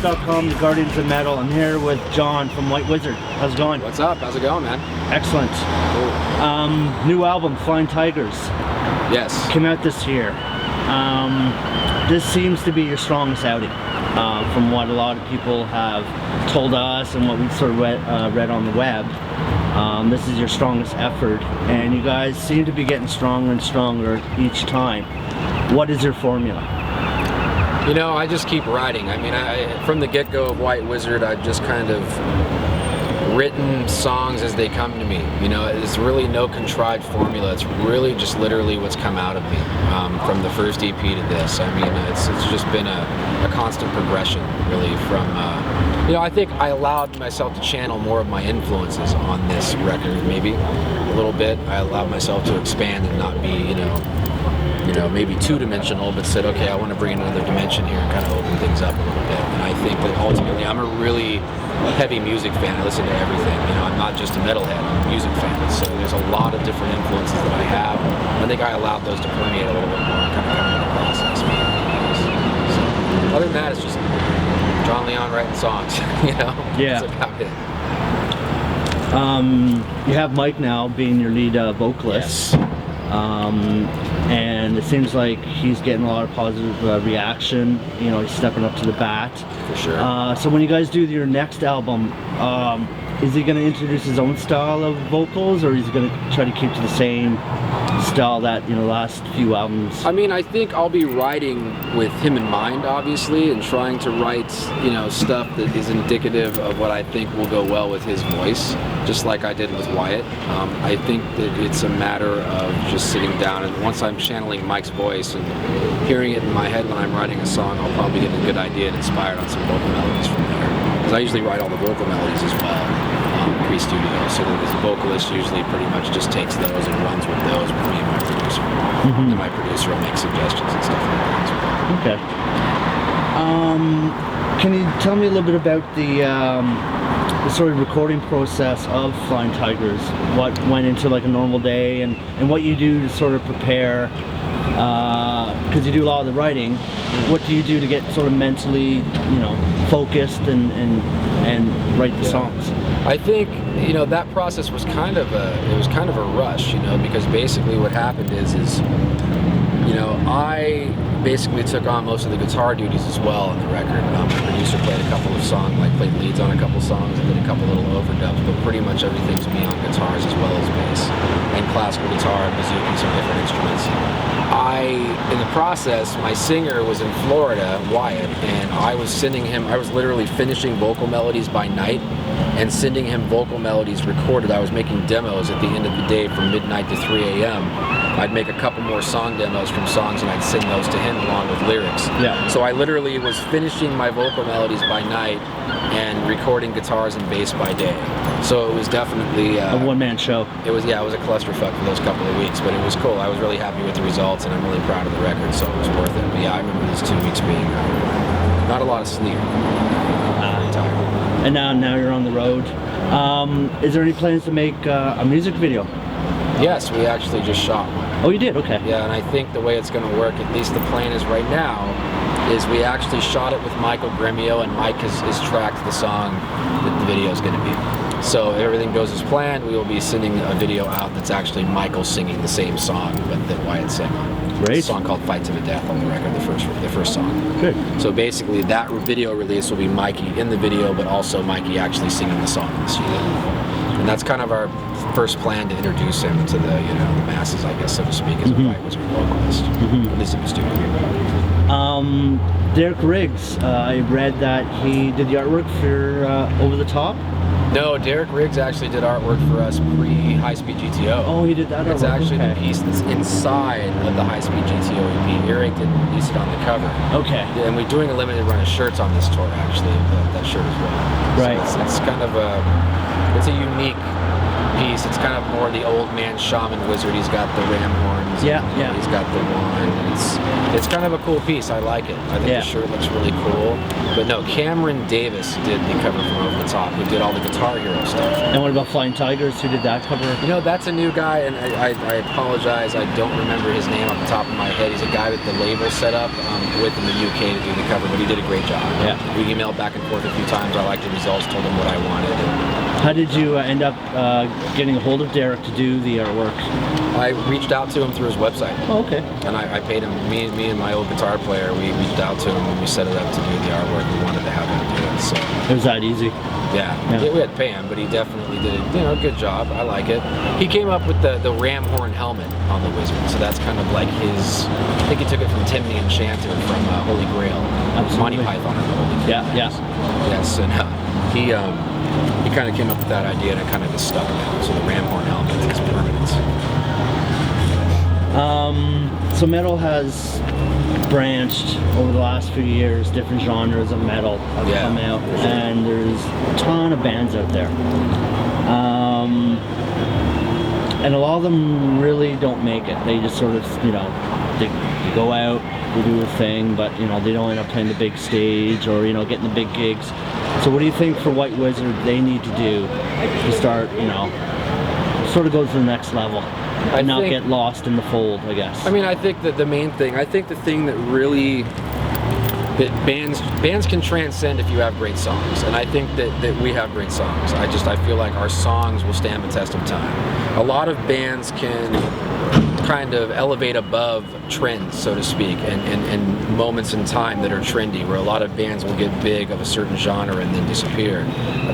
Bassist.com, the Guardians of Metal. I'm here with John from Wizzard. How's it going? What's up? How's it going, man? Excellent. Cool. New album, Flying Tigers. Yes. Came out this year. This seems to be your strongest outing, from what a lot of people have told us and what we sort of read on the web. This is your strongest effort, and you guys seem to be getting stronger and stronger each time. What is your formula? You know, I just keep writing. I mean, from the get-go of White Wizzard, I've just kind of written songs as they come to me. You know, it's really no contrived formula. It's really just literally what's come out of me, from the first EP to this. I mean, it's just been a constant progression, really, from, you know, I think I allowed myself to channel more of my influences on this record, maybe a little bit. I allowed myself to expand and not be, you know, maybe two-dimensional, but said, okay, I want to bring in another dimension here and kind of open things up a little bit. And I think that ultimately, I'm a really heavy music fan. I listen to everything. You know, I'm not just a metalhead, I'm a music fan. So there's a lot of different influences that I have. I think I allowed those to permeate a little bit more and kind of come into the process. So, other than that, it's just John Leon writing songs, you know? Yeah. That's about it. You have Mike now being your lead vocalist. Yes. And it seems like he's getting a lot of positive reaction. You know, he's stepping up to the bat. For sure. So when you guys do your next album, is he going to introduce his own style of vocals, or is he going to try to keep to the same style that, you know, last few albums? I mean, I think I'll be writing with him in mind, obviously, and trying to write, you know, stuff that is indicative of what I think will go well with his voice, just like I did with Wyatt. I think that it's a matter of just sitting down, and once I'm channeling Mike's voice and hearing it in my head when I'm writing a song, I'll probably get a good idea and inspired on some vocal melodies from there. Because I usually write all the vocal melodies as well, pre-studio, so that the vocalist usually pretty much just takes those and runs with those with me and my producer. Mm-hmm. And my producer will make suggestions and stuff like that as well. Okay. Can you tell me a little bit about the sort of recording process of Flying Tigers? What went into like a normal day, and what you do to sort of prepare, because you do a lot of the writing. What do you do to get sort of mentally, you know, focused and write the songs? I think, you know, that process was kind of a rush, you know, because basically what happened is you know, I basically took on most of the guitar duties as well on the record. The producer played a couple of songs, like played leads on a couple songs, and did a couple little overdubs, but pretty much everything's me on guitars as well as bass, and classical guitar, and bouzouki, some different instruments. In the process, my singer was in Florida, Wyatt, and I was literally finishing vocal melodies by night and sending him vocal melodies recorded. I was making demos at the end of the day from midnight to 3 a.m. I'd make a couple more song demos from songs and I'd send those to him along with lyrics. Yeah. So I literally was finishing my vocal melodies by night and recording guitars and bass by day. So it was definitely a one-man show. It was a clusterfuck for those couple of weeks, but it was cool. I was really happy with the results, and I'm really proud of the record, so it was worth it. But yeah, I remember these 2 weeks being not a lot of sleep. And now you're on the road. Is there any plans to make a music video? Yes, we actually just shot one. Oh, you did? Okay. Yeah, and I think the way it's going to work, at least the plan is right now, is we actually shot it with Michael Gremio, and Mike has tracked the song that the video is going to be. So if everything goes as planned, we will be sending a video out that's actually Michael singing the same song that Wyatt sang on. Great. A song called Fight to the Death on the record, the first song. Good. So basically that video release will be Mikey in the video, but also Mikey actually singing the song in the studio. And that's kind of our first plan to introduce him to the masses, I guess, so to speak, as a White Wizzard vocalist, at least in the studio. Derek Riggs, I read that he did the artwork for Over the Top. No, Derek Riggs actually did artwork for us pre-High Speed GTO. Oh, he did that artwork. It's actually the piece that's inside of the High Speed GTO EP. Eric didn't release it on the cover. Okay. And we're doing a limited run of shirts on this tour, actually, that shirt as well. Right. So it's kind of it's a unique piece. It's kind of more the old man shaman wizard. He's got the ram horns. Yeah, and, yeah. He's got the wand. It's kind of a cool piece. I like it. I think the shirt looks really cool. But no, Cameron Davis did the cover from Over the Top, who did all the Guitar Hero stuff. And what about Flying Tigers? Who did that cover? You know, that's a new guy, and I apologize. I don't remember his name off the top of my head. He's a guy that the label set up with in the UK to do the cover, but he did a great job. Yeah. We emailed back and forth a few times. I liked the results, told him what I wanted. How did you end up getting a hold of Derek to do the artwork? I reached out to him through his website. Oh, okay. And I paid him, me and my old guitar player, we reached out to him and we set it up to do the artwork. We wanted to have him do it, so. It was that easy? Yeah, we had to pay him, but he definitely did a good job. I like it. He came up with the ram horn helmet on the Wizzard, so that's kind of like his, I think he took it from Tim the Enchanter from Holy Grail. Absolutely. Monty Python and the Holy Grail. Yeah. Yes, and he kind of came up with that idea and it kind of just stuck now. So the ram horn helmet is permanent. So metal has branched over the last few years. Different genres of metal have come out, and there's a ton of bands out there. And a lot of them really don't make it. They just sort of, they go out, they do a thing, but they don't end up playing the big stage or getting the big gigs. So what do you think for White Wizzard they need to do to start, sort of go to the next level and not get lost in the fold, I guess? I mean, I think that the main thing, the thing that really, that bands can transcend if you have great songs, and I think that we have great songs. I feel like our songs will stand the test of time. A lot of bands can kind of elevate above trends, so to speak, and moments in time that are trendy, where a lot of bands will get big of a certain genre and then disappear.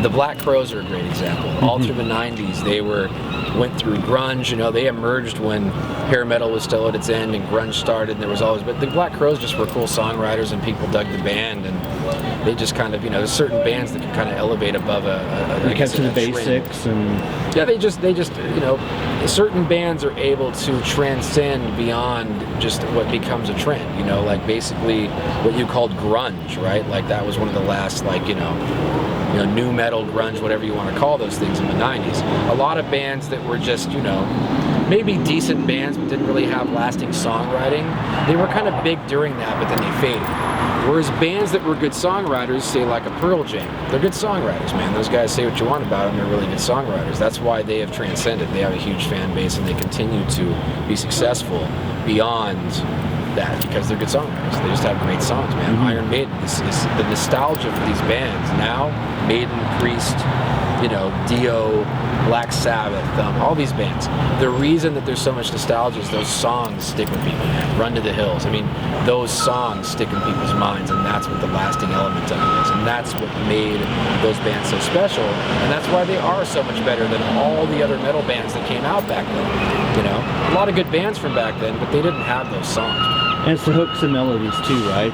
The Black Crowes are a great example. All through the 90s, they went through grunge. They emerged when hair metal was still at its end and grunge started, and there was always, but the Black Crowes just were cool songwriters and people dug the band, and they just kind of, there's certain bands that can kind of elevate above they kept to the basics, and they just certain bands are able to transcend beyond just what becomes a trend, like basically what you called grunge, right? Like that was one of the last, new metal, grunge, whatever you want to call those things in the 90s. A lot of bands that were just, maybe decent bands but didn't really have lasting songwriting, they were kind of big during that, but then they faded. Whereas bands that were good songwriters, say like a Pearl Jam, they're good songwriters, man. Those guys say what you want about them, they're really good songwriters. That's why they have transcended. They have a huge fan base and they continue to be successful beyond that because they're good songwriters. They just have great songs, man. Iron Maiden, this is the nostalgia for these bands now. Maiden, Priest, Dio, Black Sabbath, all these bands. The reason that there's so much nostalgia is those songs stick with people, man. Run to the Hills. I mean, those songs stick in people's minds, and that's what the lasting element of it is. And that's what made those bands so special. And that's why they are so much better than all the other metal bands that came out back then. A lot of good bands from back then, but they didn't have those songs. And it's the hooks and melodies too, right?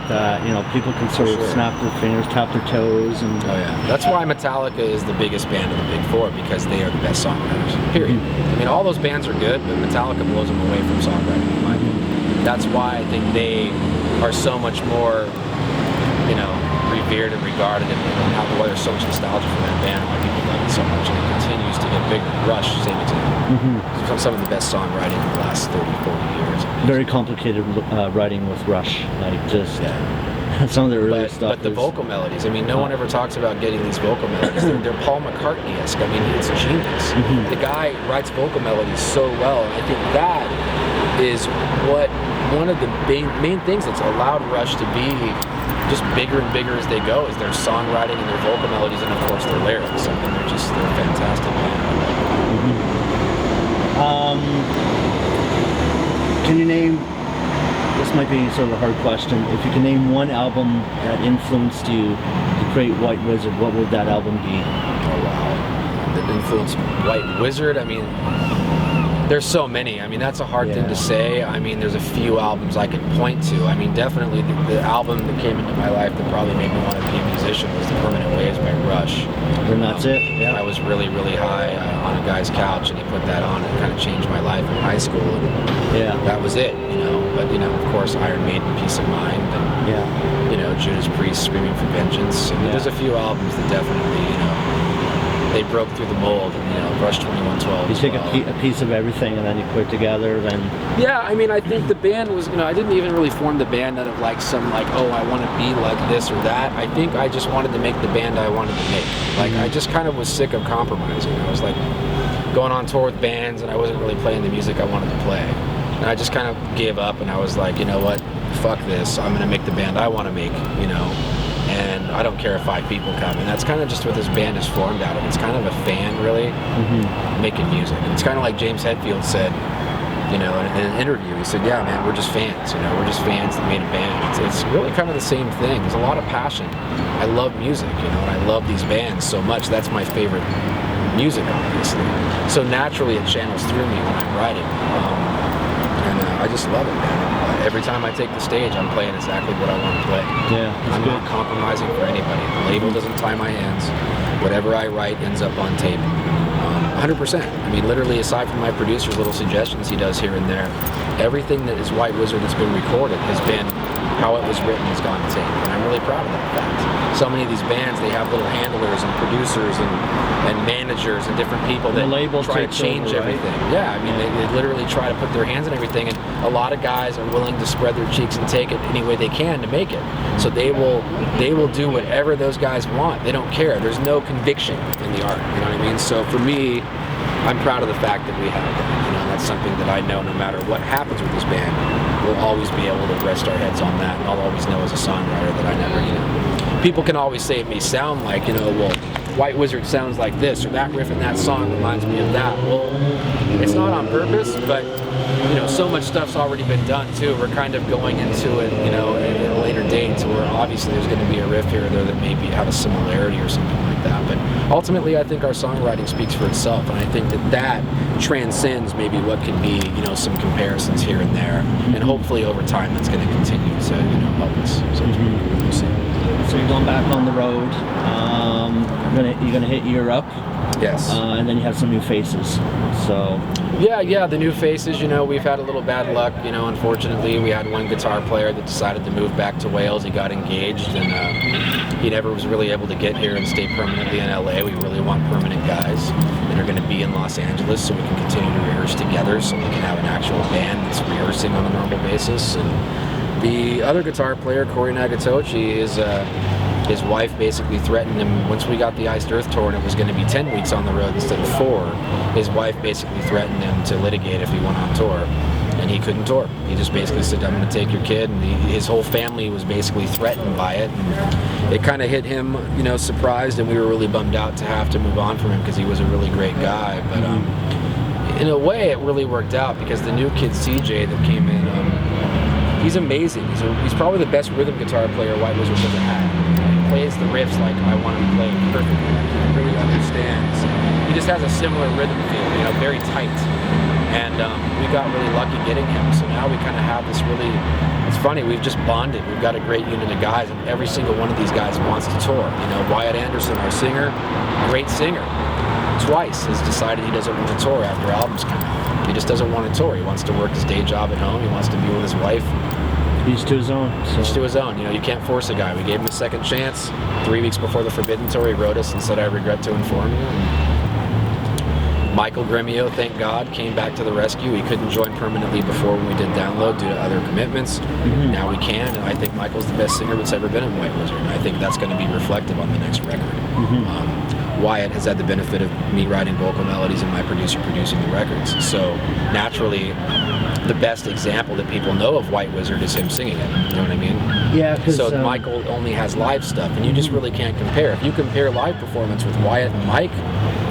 People can sort of snap their fingers, tap their toes, and that's why Metallica is the biggest band of the big four, because they are the best songwriters. Period. I mean, all those bands are good, but Metallica blows them away from songwriting, in my opinion. That's why I think they are so much more, revered and regarded, and why there's so much nostalgia for that band, and why people love it so much, and it continues to get bigger. Rush, same example. Some of the best songwriting in the last 30, 40 years. Very complicated writing with Rush, some of the early stuff. But the vocal melodies, no one ever talks about getting these vocal melodies. They're Paul McCartney-esque. It's genius. The guy writes vocal melodies so well, and I think that is one of the main things that's allowed Rush to be just bigger and bigger as they go, is their songwriting and their vocal melodies, and of course their lyrics. They're fantastic. Can you name, this might be sort of a hard question, if you can name one album that influenced you to create White Wizzard, what would that album be? Oh wow, that influenced White Wizzard? There's so many. That's a hard thing to say. There's a few albums I can point to. Definitely the album that came into my life that probably made me want to be a musician was The Permanent Waves by Rush. And that's it? Yeah. I was really, really high on a guy's couch, and he put that on, and it kind of changed my life in high school. And that was it, But, of course, Iron Maiden, Peace of Mind, and, Judas Priest, Screaming for Vengeance. There's a few albums that definitely, they broke through the mold, and Rush 2112. You as take well. a piece of everything and then you put it together. Then Yeah, I mean, I think the band was, I didn't even really form the band out of like some like, oh, I want to be like this or that. I think I just wanted to make the band I wanted to make. Like, I just kind of was sick of compromising. I was like going on tour with bands and I wasn't really playing the music I wanted to play. And I just kind of gave up and I was like, you know what, fuck this. I'm going to make the band I want to make, and I don't care if 5 people come. And that's kind of just what this band is formed out of. It's kind of a fan, really, making music. And it's kind of like James Hetfield said, in an interview. He said, yeah, man, we're just fans. We're just fans that made a band. It's really kind of the same thing. There's a lot of passion. I love music, and I love these bands so much. That's my favorite music, obviously. So naturally, it channels through me when I'm writing. And I just love it, man. Every time I take the stage, I'm playing exactly what I want to play. Yeah, I'm not compromising for anybody. The label doesn't tie my hands. Whatever I write ends up on tape. 100%. I mean, literally, aside from my producer's little suggestions he does here and there, everything that is White Wizzard that's been recorded has been how it was written has gone to tape. And I'm really proud of that fact. So many of these bands, they have little handlers and producers and managers and different people that try to change everything. Yeah, I mean, they literally try to put their hands on everything, and a lot of guys are willing to spread their cheeks and take it any way they can to make it. So they will do whatever those guys want. They don't care. There's no conviction in the art. You know what I mean? So for me, I'm proud of the fact that we have that. That's something that I know no matter what happens with this band, we'll always be able to rest our heads on that, and I'll always know as a songwriter that I never, people can always say it may sound like, well, White Wizzard sounds like this, or that riff in that song reminds me of that. Well, it's not on purpose, but so much stuff's already been done too. We're kind of going into it, at a later date, where obviously there's going to be a riff here or there that maybe have a similarity or something like that. But ultimately, I think our songwriting speaks for itself, and I think that transcends maybe what can be, some comparisons here and there, and hopefully over time that's going to continue to, help us. So we'll see. So you're going back on the road. You're gonna hit Europe. Yes. And then you have some new faces. So. Yeah, the new faces, we've had a little bad luck, unfortunately. We had one guitar player that decided to move back to Wales. He got engaged, and he never was really able to get here and stay permanently in LA. We really want permanent guys that are going to be in Los Angeles so we can continue to rehearse together, so we can have an actual band that's rehearsing on a normal basis. And the other guitar player, Corey Nagatochi, his wife basically threatened him once we got the Iced Earth tour and it was going to be 10 weeks on the road instead of 4. His wife basically threatened him to litigate if he went on tour, and he couldn't tour. He just basically said, I'm going to take your kid, and his whole family was basically threatened by it. And it kind of hit him, surprised, and we were really bummed out to have to move on from him because he was a really great guy. But in a way, it really worked out because the new kid, CJ, that came in, he's amazing. He's probably the best rhythm guitar player White Wizzard's ever had. Plays the riffs like I want him to play perfectly. He really understands. He just has a similar rhythm feel, very tight. And we got really lucky getting him. So now we kind of have this really, it's funny, we've just bonded. We've got a great unit of guys, and every single one of these guys wants to tour. Wyatt Anderson, our singer, great singer, twice has decided he doesn't want to tour after albums come out. He just doesn't want to tour. He wants to work his day job at home. He wants to be with his wife. Each to his own. Each to his own. You can't force a guy. We gave him a second chance. 3 weeks before the Forbidden tour, he wrote us and said, I regret to inform you. And Michael Gremio, thank God, came back to the rescue. He couldn't join permanently before when we did Download due to other commitments. Now we can, and I think Michael's the best singer that's ever been in White Wizzard. And I think that's going to be reflective on the next record. Wyatt has had the benefit of me writing vocal melodies and my producer producing the records. So naturally, the best example that people know of White Wizzard is him singing it. You know what I mean? Yeah. So Michael only has live stuff, and you just really can't compare. If you compare live performance with Wyatt and Mike,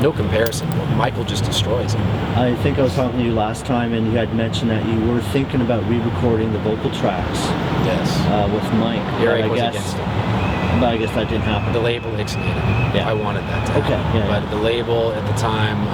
no comparison. Michael just destroys him. I think I was talking to you last time, and you had mentioned that you were thinking about re-recording the vocal tracks. Yes. With Mike. Eric was against it. But I guess that didn't happen. The label ixnayed it. Yeah. I wanted that to happen. Okay. Yeah, but the label at the time,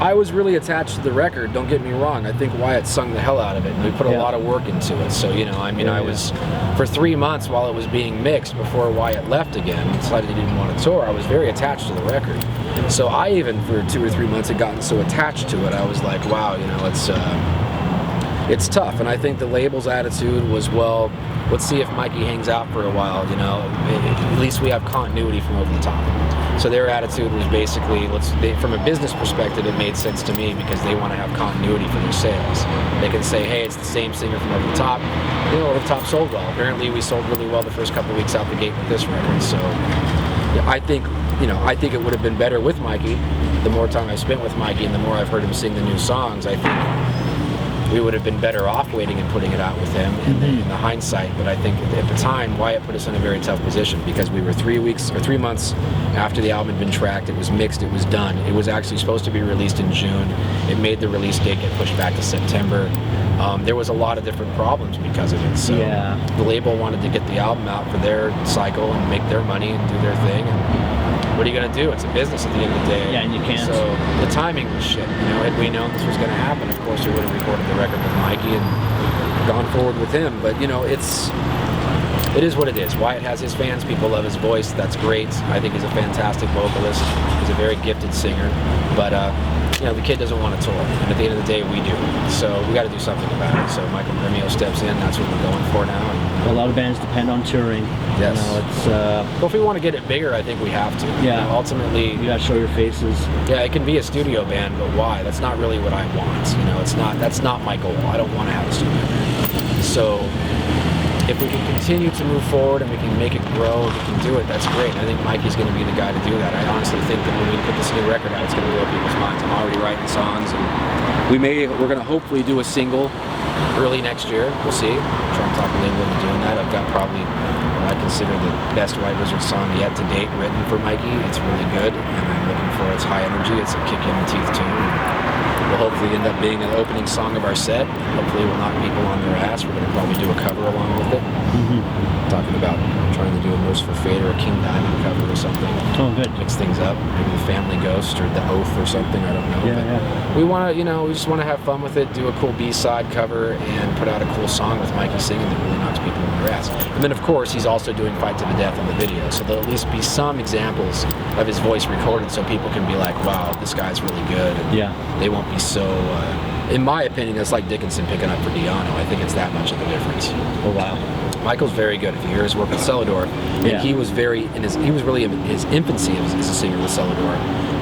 I was really attached to the record, don't get me wrong. I think Wyatt sung the hell out of it, and we put a lot of work into it. So, I was, for 3 months while it was being mixed before Wyatt left again and decided he didn't want to tour, I was very attached to the record. So I even, for 2 or 3 months, had gotten so attached to it, I was like, wow, it's tough. And I think the label's attitude was, well, let's see if Mikey hangs out for a while, at least we have continuity from over the top. So their attitude was basically, from a business perspective, it made sense to me because they want to have continuity for their sales. They can say, hey, it's the same singer from Over the Top. You know, Over the Top sold well. Apparently, we sold really well the first couple weeks out the gate with this record. So yeah, I think it would have been better with Mikey. The more time I've spent with Mikey and the more I've heard him sing the new songs, I think we would have been better off waiting and putting it out with him in the hindsight. But I think at the time, Wyatt put us in a very tough position because we were 3 months after the album had been tracked. It was mixed, it was done. It was actually supposed to be released in June. It made the release date get pushed back to September. There was a lot of different problems because of it. So the label wanted to get the album out for their cycle and make their money and do their thing. And what are you going to do? It's a business at the end of the day. Yeah, and you can't. So the timing was shit. You know, had we known this was going to happen, of course we would have recorded the record with Mikey and gone forward with him. But you know, it is what it is. Wyatt has his fans. People love his voice. That's great. I think he's a fantastic vocalist. He's a very gifted singer. But you know, the kid doesn't want to tour, and at the end of the day, we do. So we got to do something about it. So Michael Grimio steps in. That's what we're going for now. A lot of bands depend on touring. Yes. You know, it's well, if we want to get it bigger, I think we have to. Yeah. You know, ultimately, you got to show your faces. Yeah, it can be a studio band, but why? That's not really what I want. You know, that's not my goal. I don't want to have a studio band. So if we can continue to move forward and we can make it grow and we can do it, that's great. I think Mikey's going to be the guy to do that. I honestly think that when we put this new record out, it's going to blow people's minds. I'm already writing songs, and we're going to hopefully do a single early next year. We'll see. I'm trying to talk a label into doing that. I've got probably what I consider the best White Wizzard song yet to date written for Mikey. It's really good, and I'm looking for its high energy. It's a kick in the teeth tune. Will hopefully end up being an opening song of our set. Hopefully we'll knock people on their ass. We're going to probably do a cover along with it. Talking about trying to do a Merciful Fate or a King Diamond cover or something. Oh, good. Mix things up. Maybe the Family Ghost or the Oath or something. I don't know. Yeah. We want to, you know, we just want to have fun with it. Do a cool B-side cover and put out a cool song with Mikey singing that really knocks people on their ass. And then of course he's also doing Fight to the Death on the video. So there'll at least be some examples of his voice recorded, so people can be like, wow, this guy's really good. And they won't be so. In my opinion, it's like Dickinson picking up for Diano. I think it's that much of a difference. Oh wow. Michael's very good. If you hear his work with Celador, and he was really in his infancy as a singer with Celador,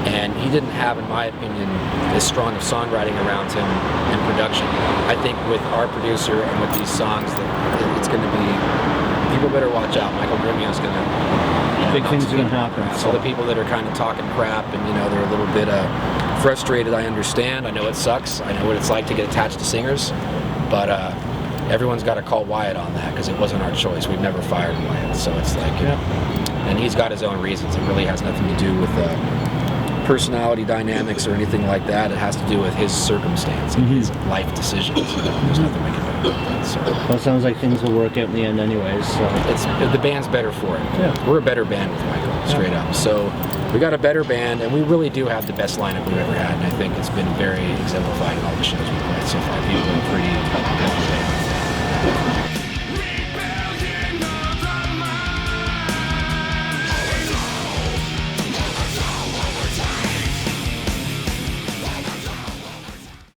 and he didn't have, in my opinion, as strong of songwriting around him and production. I think with our producer and with these songs, that it's going to be, people better watch out. Michael Grimio's going to. Big things are going to happen. So the people that are kind of talking crap and, you know, they're a little bit frustrated, I understand. I know it sucks. I know what it's like to get attached to singers. But everyone's got to call Wyatt on that because it wasn't our choice. We've never fired Wyatt. So it's like, you know, and he's got his own reasons. It really has nothing to do with personality dynamics or anything like that. It has to do with his circumstance and his life decisions. There's nothing we can do about that. So. Well, it sounds like things will work out in the end anyways. So. The band's better for it. Yeah. We're a better band with Michael, straight up. So we got a better band, and we really do have the best lineup we've ever had, and I think it's been very exemplified in all the shows we've played so far. People are pretty happy with it.